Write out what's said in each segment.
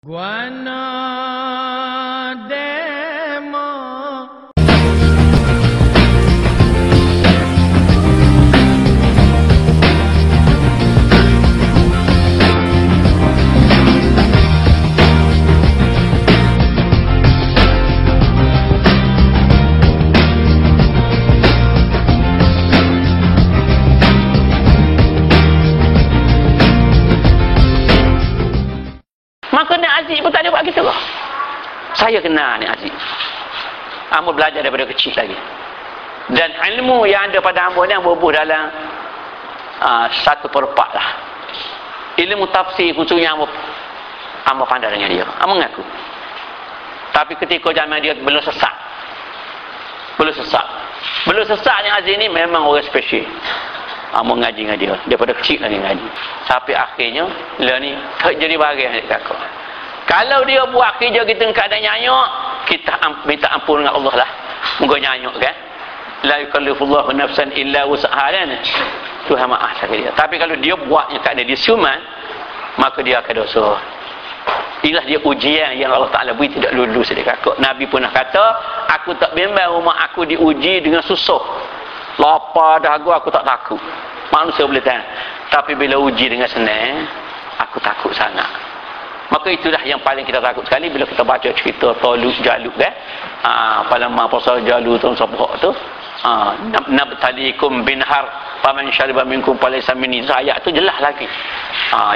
Guana demo. Maka Nek Aziz pun tak ada buat gitu kok. Saya kenal Nek Aziz. Ambo belajar daripada kecil lagi. Dan ilmu yang ada pada Ambo ni bubuh dalam 1/4 lah. Ilmu tafsir khususnya Ambo pandai dengan dia. Ambo mengaku. Tapi ketika zaman dia belum sesat. Belum sesat Nek Aziz ni memang orang spesial. Ambo ngaji dengan dia daripada kecil lagi ngaji. Sampai akhirnya lah ni tak jadi bahagian adik kakak. Kalau dia buat kerja kita keadaan nyanyuk, kita minta ampun dengan Allah lah. Moga nyanyuk kan. La yukallifullahu nafsan illa wus'aha kan. Tuhan maaf sama dia. Tapi kalau dia buatnya keadaan dia siuman, maka dia akan dosa. Inilah dia ujian yang Allah Ta'ala beri tidak lulus adik kakak. Nabi pernah kata, aku tak bimbang rumah aku diuji dengan susah. Lapar dahaga aku tak takut. Manusia boleh tahan. Tapi bila uji dengan senang, aku takut sangat. Maka itulah yang paling kita takut sekali bila kita baca cerita Talut Jalut kan. Palamma pasal Jalut tu sabah tu. Nabtalikum binhar faman syariba minkum falaysa minni. Ayat tu jelas lagi.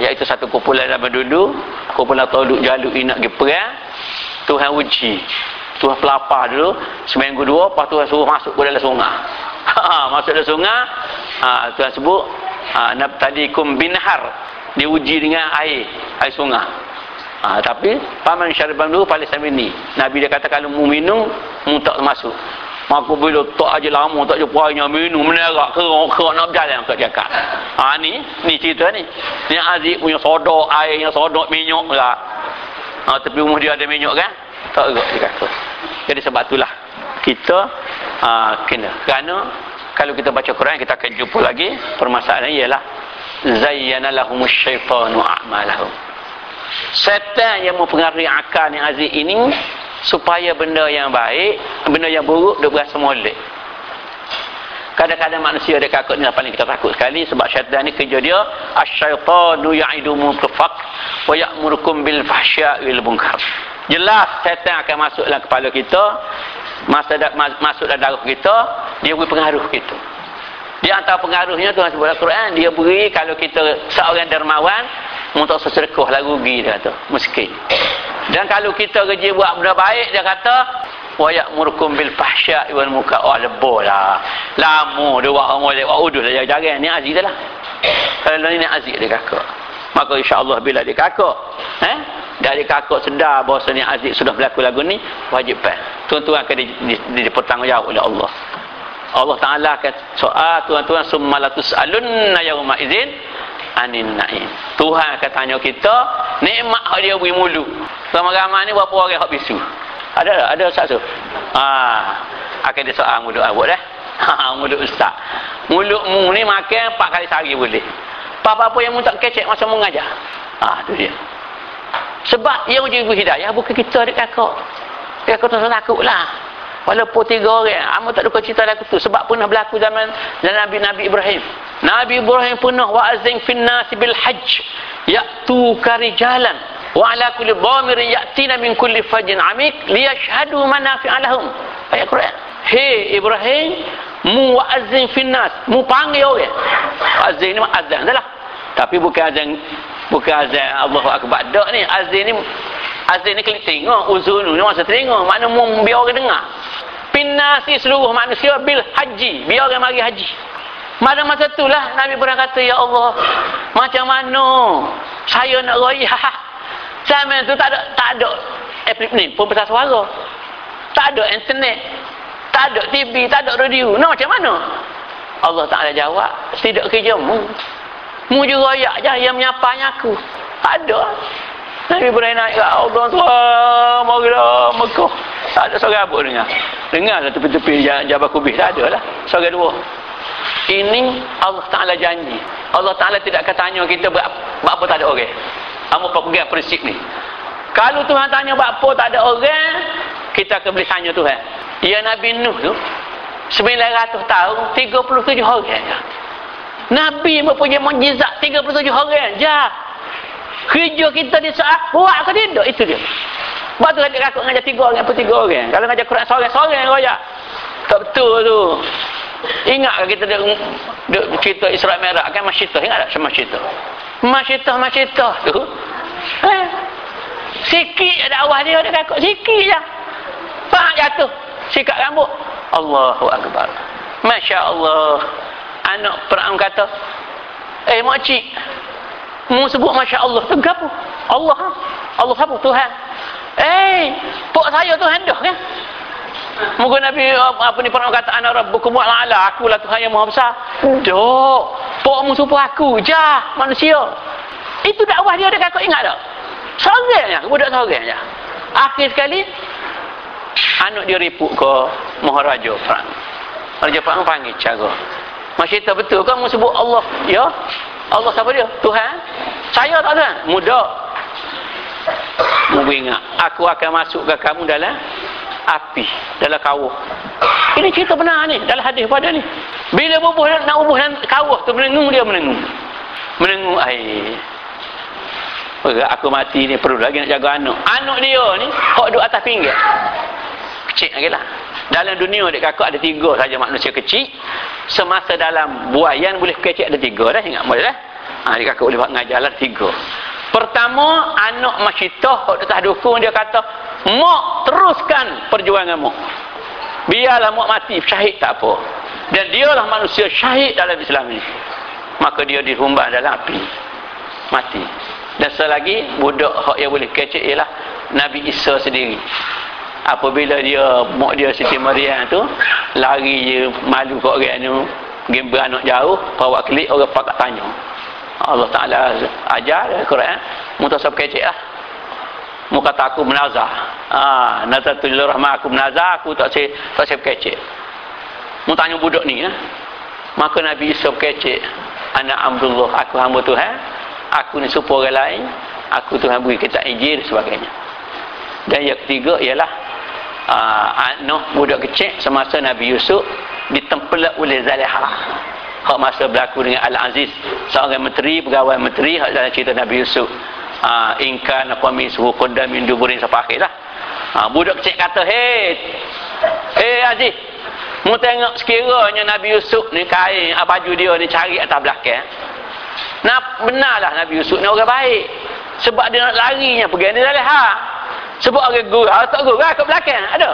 Iaitu satu kumpulan zaman dulu, kumpulan Talut Jalut ini nak pergi perang. Tuhan uji. Tuhan pelapar dulu seminggu dua, lepas Tuhan suruh masuk ke dalam sungai. Masuk dalam sungai, Tuhan sebut nabtalikum binhar, diuji dengan air sungai. Tapi paman syaribam dulu paling samini. Nabi dia kata kalau mu minum, mu tak masuk. Maka bila tak aja lama tak jumpa airnya minum menerak kerok nak berjalan kat cakap. Ni cerita ni. Ni Aziz punya sodok airnya sodok minyak lah. Tapi rumah dia ada minyak kan? Tak agak dia kata. Jadi sebab itulah kita kena. Kerana kalau kita baca Quran kita akan jumpa lagi permasalahan ialah zayyana lahumus syaitanu a'malahum. Syaitan yang mempengaruhi akal yang Aziz ini supaya benda yang baik, benda yang buruk dia berasa molek. Kadang-kadang manusia dia kakak ni paling kita takut sekali sebab syaitan ni kerja dia asyaitanu ya'idumu faqr wa ya'murukum bil fahsya'i wal munkar. Jelas syaitan akan masuk dalam kepala kita, masuk dalam darah kita, dia beri pengaruh kita. Di antara pengaruhnya Tuhan sebut dalam Quran, dia beri kalau kita seorang dermawan untuk sesedekah lah rugi dia kata, miskin. Dan kalau kita kerja buat benda baik dia kata wa ya'murukum bil fahsya'i wal munkar. Lebolah. Lama dia buat orang lewat udus dah jarang ni Aziz lah. Kalau ni Aziz dia kakak. Maka insya-Allah bila dia kakak, dari kakak sedar bahawasanya Aziz sudah berlaku lagu ni, wajib tuan-tuan akan dipertanggungjawab oleh Allah. Allah Ta'ala akan soal tuan-tuan summa latus'alunna yawma idzin anin na'im. Tuhan akan tanya kita nikmat hak dia beri mulut. Ramai-ramai ni berapa orang hak bisu? Ada satu. Akan dia soal mulut awak dah. Mulut ustaz. Mulutmu ni makan 4 kali sehari boleh. Apa-apa yang mu tak kecek masa mu mengajar. Tu dia. Sebab yang uji hidayah bukan kita adik kakak. Kakak tak takutlah. Walaupun 3 orang, amat tak duka cerita lagu tu. Sebab pernah berlaku zaman Nabi Ibrahim. Nabi Ibrahim pernah wa'azin finnasi bil hajj ya'tuka rijalan wa ala kulli dhamirin ya'tina min kulli fajin amik liyashhadu manafi'a lahum. Ayat Quran. Hei Ibrahim, mu wa'azin finnas, mu panggil orang. Azan ni azan dah lah. Tapi bukan azan Allahu Akbar. Dak ni azan ni klik tengok uzun ni masa tengok makna mu biar orang dengar. Pinnasi seluruh manusia bil haji, biar orang mari haji. Masa itulah Nabi pernah kata, ya Allah, macam mana saya nak raya? Zaman tu tak ada ni pembesar suara. Tak ada internet. Tak ada TV, tak ada radio. Nak macam mana? Allah Ta'ala jawab, tidak kerjamu. Mu je royak je yang menyapanya aku. Tak ada. Nabi Ibrahim naik ke Allah Tuhan, marilah Mekah. Tak ada seorang abuk dengar. Dengar lah tepi-tepi Jabal Kubis. Tak ada lah. Seorang dua. Ini Allah Ta'ala janji. Allah Ta'ala tidak akan tanya kita berapa tak ada orang. Kamu pegang prinsip ni. Kalau Tuhan tanya apa tak ada orang, kita akan boleh tanya Tuhan. Ya Nabi Nuh tu 900 tahun 37 orang je. Nabi mempunyai mukjizat 37 orang je. Kerja kita di saat buat ke tidak? Itu dia. Sebab tu adik kakak ngajar 3 orang apa 3 orang. Kalau ngajar Quran seorang-seorang royak. Tak betul tu. Ingat kita duk cerita Isra Mi'raj kan Masyitah. Ingat tak sama Masyitah? Masyitah tu. Sikit ada awal dia kakak. Sikit je. Pak jatuh. Sikat rambut. Allahu Akbar. Masya Allah. Anak perang kata, makcik, mu sebut Masya Allah. Tu apa? Allah. Allah apa? Tuhan. Pok saya Tuhan dah kan? Mungkin Nabi apa ni perang kata ana rabbukum wa'ala, akulah Tuhan yang maha besar. Dok. Pok mu serupa aku jah manusia. Itu dakwah dia kakak ingat tak? Seorang je, budak seorang je. Akhir sekali anak dia ripuk ke Maharaja perang. Maharaja perang panggil cara. Masyarakat betul kan mu sebut Allah? Ya. Allah siapa dia? Tuhan. Saya tak Tuhan. Mudah. Mu ingat, aku akan masukkan kamu dalam api, dalam kawah. Ini cerita benar ni, dalam hadis pada ni. Bila bubuh nak bubuh dalam kawah tu menengung dia menengung. Menengung air. Aku mati ni perlu lagi nak jaga anak. Anak dia ni hok duduk atas pinggir. Kecil lagi lah. Dalam dunia dek kakak ada 3 saja manusia kecil. Semasa dalam buayan boleh kecil ada 3 dah. Ingat boleh dah. Dek kakak boleh buat ngajar lah 3. Pertama, anak Masyitah hok atas dukung dia kata, "Mak teruskan perjuangan mak. Biarlah mak mati syahid tak apa." Dan dialah manusia syahid dalam Islam ini. Maka dia dihumbang dalam api. Mati. Dan selagi budak hak yang boleh kecil ialah Nabi Isa sendiri. Apabila dia mak dia Siti Maryam tu lari je malu kat orang tu, pergi beranak jauh, bawa kelik orang pakat tanya. Allah Taala ajar dalam Quran, mutasab kecil lah. Mu kata aku menazah. Nazatul rahmah aku menazah, aku tak saya kecil. Mu tanya budak ni lah. Maka Nabi Isa kecil, anak Abdullah, aku hamba Tuhan. Aku ni serupa orang lain. Aku Tuhan beri kitab Injil dan sebagainya. Dan yang ketiga ialah anak budak kecil semasa Nabi Yusuf ditempelak oleh Zalihah. Hak masa berlaku dengan Al-Aziz, seorang menteri, pegawai menteri, hak dalam cerita Nabi Yusuf. Inkan qamisuhu qudda min duburin sampai akhir lah. Budak kecil kata, "Hey Aziz, mu tengok sekiranya Nabi Yusuf ni kain baju dia ni cari atas belakang. Benarlah Nabi Yusuf ni orang baik. Sebab dia nak larinya pergi ni Zalihah. Sebab orang gurau tak gurau kat belakang ada.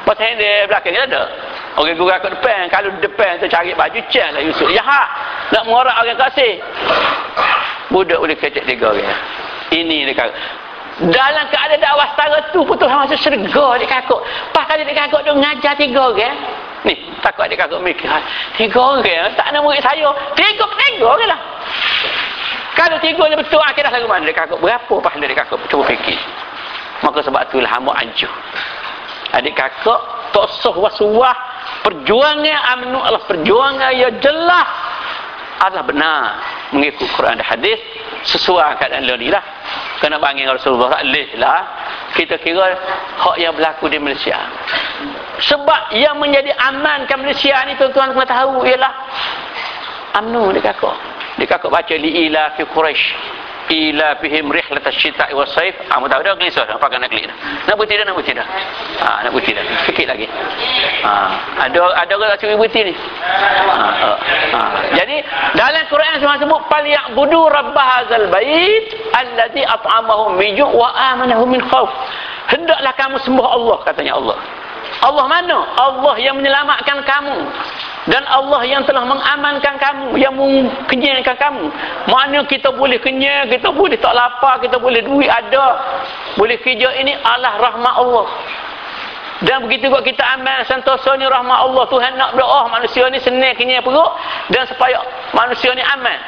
Pasal dia belakang ni ada. Orang gurau kat depan, kalau depan tu cari baju cang lah Yusuf jahat. Nak mengorak orang kasih. Budak boleh kecek 3 orang. Ini dia kata. Dalam keadaan dakwah setara tu pun Tuhan masuk syurga adik kakak. Pas kali adik kakak tu ngajar 3 orang. Ni, takut adik kakak mikir, 3 orang tak ada murid saya. 3 orang lah. Kalau 3 ni betul akidah lagu mana adik kakak? Berapa pahala adik kakak? Cuba fikir. Maka sebab itulah hamba anjuh. Adik kakak tak sah wasuah perjuangan amnu Allah, perjuangan yang jelas adalah benar mengikut Quran dan hadis sesuai keadaan ni lah. Kena bangin Rasulullah lah kita kira hak yang berlaku di Malaysia. Sebab yang menjadi amankan Malaysia ni tuan-tuan kena tahu ialah amnu dia kakak. Dia kakak baca li ila fi Quraisy ila fihim rihlatash syita'i was saif. Mu tahu dah gelisah dah pakai nak klik dah. Nak berhenti dah. Nak berhenti dah. Sikit lagi. Ada orang tak curi berhenti ni. Jadi dalam Quran semua sebut falyabudu rabb hadzal bait allazi at'amahum min ju' wa amanahum min khauf. Hendaklah kamu sembah Allah, katanya Allah. Allah mana? Allah yang menyelamatkan kamu. Dan Allah yang telah mengamankan kamu, yang mengenyangkan kamu. Mana kita boleh kenyang, kita boleh tak lapar, kita boleh duit ada, boleh kerja, ini Allah rahmat Allah. Dan begitu juga kita aman sentosa ni rahmat Allah. Tuhan nak berdoa manusia ni senang kenyang perut dan supaya manusia ni aman.